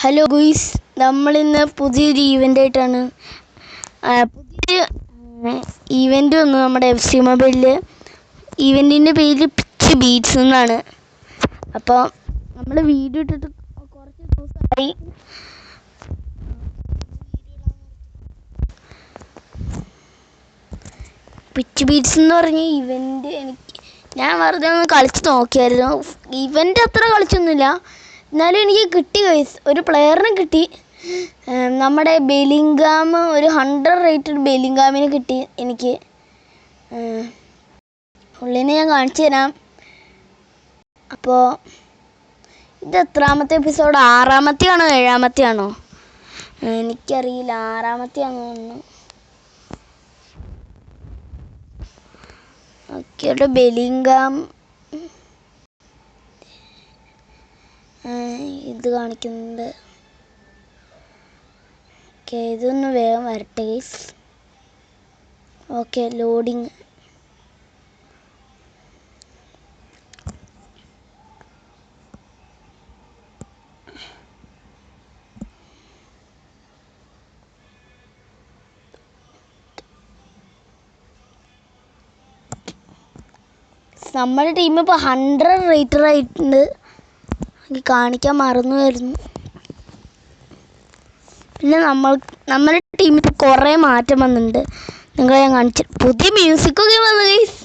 Hello guys, നമ്മളിന്ന് പുതിയൊരു ഈവൻ്റായിട്ടാണ് പുതിയൊരു ഈവൻ്റ് വന്നു നമ്മുടെ FC മൊബൈലിൽ. ഈവൻറ്റിൻ്റെ പേര് പിച്ച് ബീറ്റ്സ് എന്നാണ്. അപ്പോൾ നമ്മൾ വീഡിയോ ഇട്ടിട്ട് കുറച്ച് ദിവസമായി. പിച്ച് ബീറ്റ്സ് എന്ന് പറഞ്ഞ ഇവൻ്റ് ഞാൻ വെറുതെ ഒന്ന് കളിച്ച് നോക്കിയായിരുന്നു. ഇവൻ്റ് അത്ര കളിച്ചൊന്നുമില്ല, എന്നാലും എനിക്ക് കിട്ടി ഗൈസ്, ഒരു പ്ലെയറിനെ കിട്ടി. നമ്മുടെ ബെലിംഗാം, ഒരു 100 റേറ്റഡ് ബെലിംഗാമിനെ കിട്ടി എനിക്ക്. ഉള്ളിനെ ഞാൻ കാണിച്ചു തരാം. അപ്പോൾ ഇത് എത്രാമത്തെ എപ്പിസോഡ്? 6-മത്തെ ആണോ 7-മത്തെ ആണോ എനിക്കറിയില്ല. 6-മത്തെ ആണെന്ന് തോന്നുന്നു. ഓക്കെ, ഇവിടെ ബെലിംഗാം ഇത് കാണിക്കുന്നുണ്ട്. ഓക്കെ, ഇതൊന്ന് വേഗം വരട്ടെ ഗൈസ്. Okay, loading. നമ്മുടെ ടീം ഇപ്പോൾ 100 റേറ്റഡ് ആയിട്ടുണ്ട്. എനിക്ക് കാണിക്കാൻ മറന്നുമായിരുന്നു. പിന്നെ നമ്മുടെ ടീമിൽ ഇപ്പോൾ കുറേ മാറ്റം വന്നിട്ടുണ്ട്. നിങ്ങളെ ഞാൻ കാണിച്ചു. പുതിയ മ്യൂസിക്കൊക്കെ വന്നു ഗൈസ്.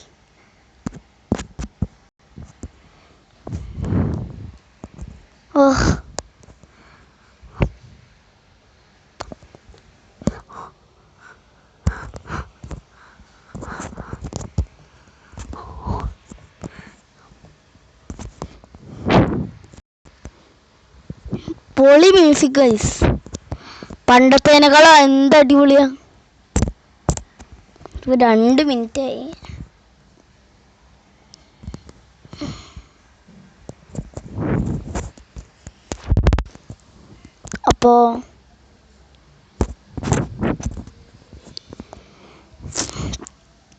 പൊളി മ്യൂസിക് ഗൈസ്, പണ്ടത്തേനേക്കാളും എന്ത് അടിപൊളിയാ. 2 മിനിറ്റായി. അപ്പോൾ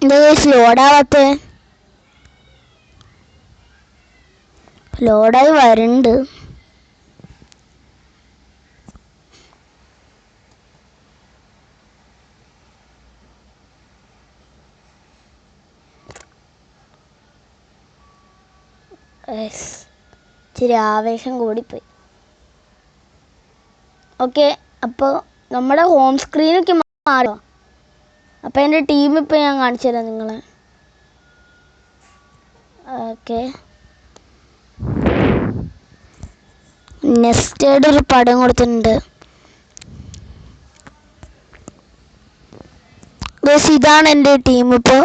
എന്താ ഗൈസ് ലോഡാവാത്തെ? ലോഡായി വരുന്നുണ്ട്. ഇച്ചിരി ആവേശം കൂടിപ്പോയി. ഓക്കെ, അപ്പോൾ നമ്മുടെ ഹോം സ്ക്രീനൊക്കെ മാറോ? അപ്പോൾ എൻ്റെ ടീം ഇപ്പോൾ ഞാൻ കാണിച്ചു തരാം നിങ്ങളെ. ഓക്കെ, നെസ്റ്റഡ് ഒരു പടം കൊടുത്തിട്ടുണ്ട്. ഇതാണ് എൻ്റെ ടീം. ഇപ്പോൾ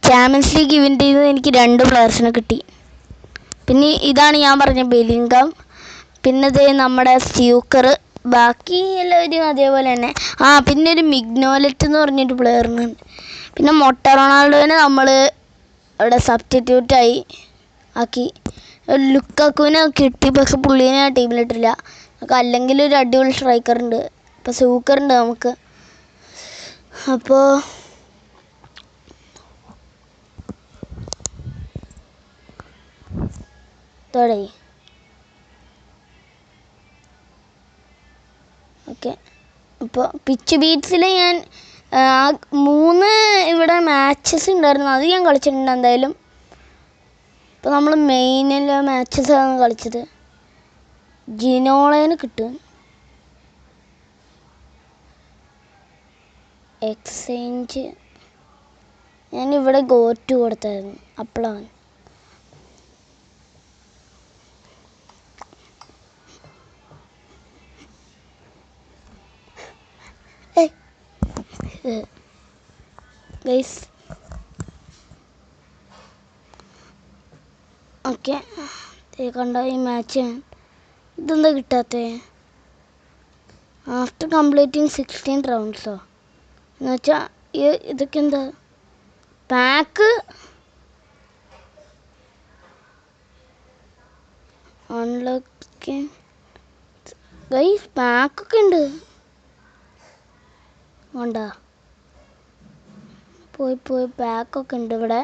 ചാമ്പ്യൻസ് ലീഗ് ഇവൻ്റ് ചെയ്ത് എനിക്ക് 2 പ്ലെയേഴ്സിനെ കിട്ടി. പിന്നെ ഇതാണ് ഞാൻ പറഞ്ഞ ബെലിംഗാം. പിന്നെ ഇത് നമ്മുടെ സ്യൂക്കർ. ബാക്കി എല്ലാവരും അതേപോലെ തന്നെ. പിന്നെ ഒരു മിഗ്നോലറ്റ് എന്ന് പറഞ്ഞൊരു പ്ലെയറിനുണ്ട്. പിന്നെ മൊട്ട റൊണാൾഡോനെ നമ്മൾ അവിടെ സബ്സ്റ്റിറ്റ്യൂട്ടായി ആക്കി. ലുക്കാക്കുവിനെ കിട്ടി, പക്ഷെ പുള്ളീനെ ആ ടീമിലിട്ടില്ല. നമുക്ക് അല്ലെങ്കിൽ ഒരു അടിപൊളി സ്ട്രൈക്കറുണ്ട്. ഇപ്പോൾ സൂക്കറുണ്ട് നമുക്ക്. അപ്പോൾ തുടങ്ങി. ഓക്കെ, ഇപ്പോൾ പിച്ച് ബീറ്റ്സിൽ ഞാൻ 3 ഇവിടെ മാച്ചസ് ഉണ്ടായിരുന്നു. അത് ഞാൻ കളിച്ചിട്ടുണ്ട് എന്തായാലും. ഇപ്പോൾ നമ്മൾ മെയിനിലെ മാച്ചസാണ് കളിച്ചത്. ജിനോളേനെ കിട്ടും. എക്സ്ചേഞ്ച് ഞാനിവിടെ ഗോറ്റു കൊടുത്തായിരുന്നു. അപ്പോഴാണ് ഗൈസ്. ഓക്കെ, കണ്ട ഈ മാച്ച്. ഇതെന്താ കിട്ടാത്തേ? ആഫ്റ്റർ കംപ്ലീറ്റിംഗ് 16 റൗണ്ട്സോ എന്ന് വെച്ചാൽ ഇതൊക്കെ എന്താ? പാക്ക് അൺലോക്ക് ഗൈസ്, പാക്കൊക്കെ ഉണ്ട്. വേണ്ട, പോയി പാക്കൊക്കെ ഉണ്ട് ഇവിടെ.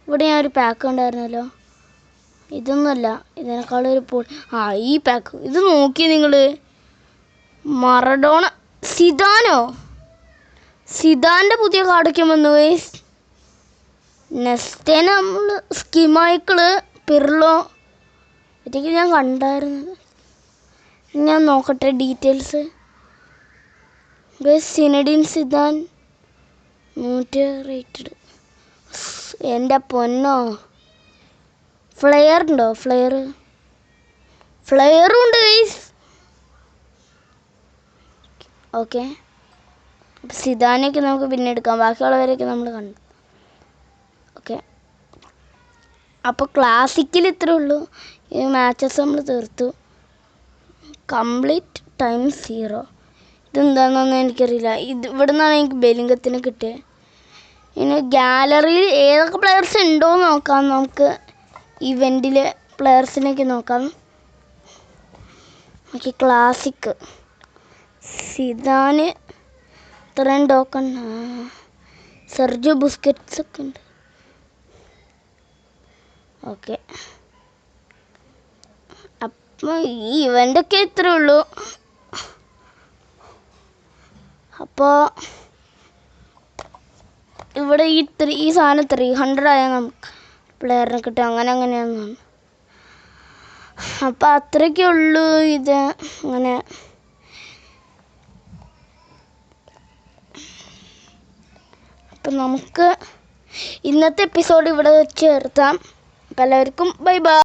ഇവിടെ ഞാൻ ഒരു പാക്ക് ഉണ്ടായിരുന്നല്ലോ. ഇതൊന്നുമല്ല, ഇതിനേക്കാളൊരു ഈ പാക്ക്. ഇത് നോക്കി നിങ്ങൾ. മറഡോണ, സിദാൻ്റെ പുതിയ കാർഡൊക്കെ വന്നു ഗൈസ്. നെക്സ്റ്റ് നമ്മൾ സ്കിമൈക്കിള്, പിർലോ ഇതൊക്കെ ഞാൻ കണ്ടായിരുന്നു. ഞാൻ നോക്കട്ടെ ഡീറ്റെയിൽസ്. ഗൈസ് സിനഡിൻ സിദാൻ 100 റേറ്റഡ്. എൻ്റെ പൊന്നോ, ഫ്ലെയർ ഉണ്ടോ? ഫ്ലെയറും ഉണ്ട് ഗൈസ്. ഓക്കെ, സിദാനെയൊക്കെ നമുക്ക് പിന്നെ എടുക്കാം. ബാക്കിയുള്ളവരെയൊക്കെ നമ്മൾ കണ്ടു. ഓക്കെ, അപ്പോൾ ക്ലാസിക്കിൽ ഇത്രേ ഉള്ളൂ. ഈ മാച്ചസ് നമ്മൾ തീർത്തു. Complete time 0. ഇതെന്താണെന്നൊന്നും എനിക്കറിയില്ല. ഇവിടെ നിന്നാണ് എനിക്ക് ബെലിംഗത്തിന് കിട്ടിയത്. ഇനി ഗാലറിയിൽ ഏതൊക്കെ പ്ലെയേഴ്സ് ഉണ്ടോ എന്ന് നോക്കാം. നമുക്ക് ഇവൻറ്റിൽ പ്ലെയേഴ്സിനൊക്കെ നോക്കാം. ഓക്കെ, ക്ലാസിക് സിദാന് ഇത്രയും ടോക്കൺ. സെർജിയോ ബുസ്കറ്റ്സ് ഒക്കെ ഉണ്ട്. ഓക്കെ, അപ്പോൾ ഈ ഇവൻ്റൊക്കെ ഇത്രേ ഉള്ളൂ. അപ്പോൾ ഇവിടെ ഈ സാധനം 300 ആയാൽ നമുക്ക് പ്ലെയറിനെ കിട്ടും. അങ്ങനെയാണെന്നാണ്. അപ്പോൾ അത്രയ്ക്കേ ഉള്ളൂ ഇത്. അങ്ങനെ അപ്പം നമുക്ക് ഇന്നത്തെ എപ്പിസോഡ് ഇവിടെ വെച്ച് നിർത്താം. അപ്പോൾ എല്ലാവർക്കും ബൈ ബൈ.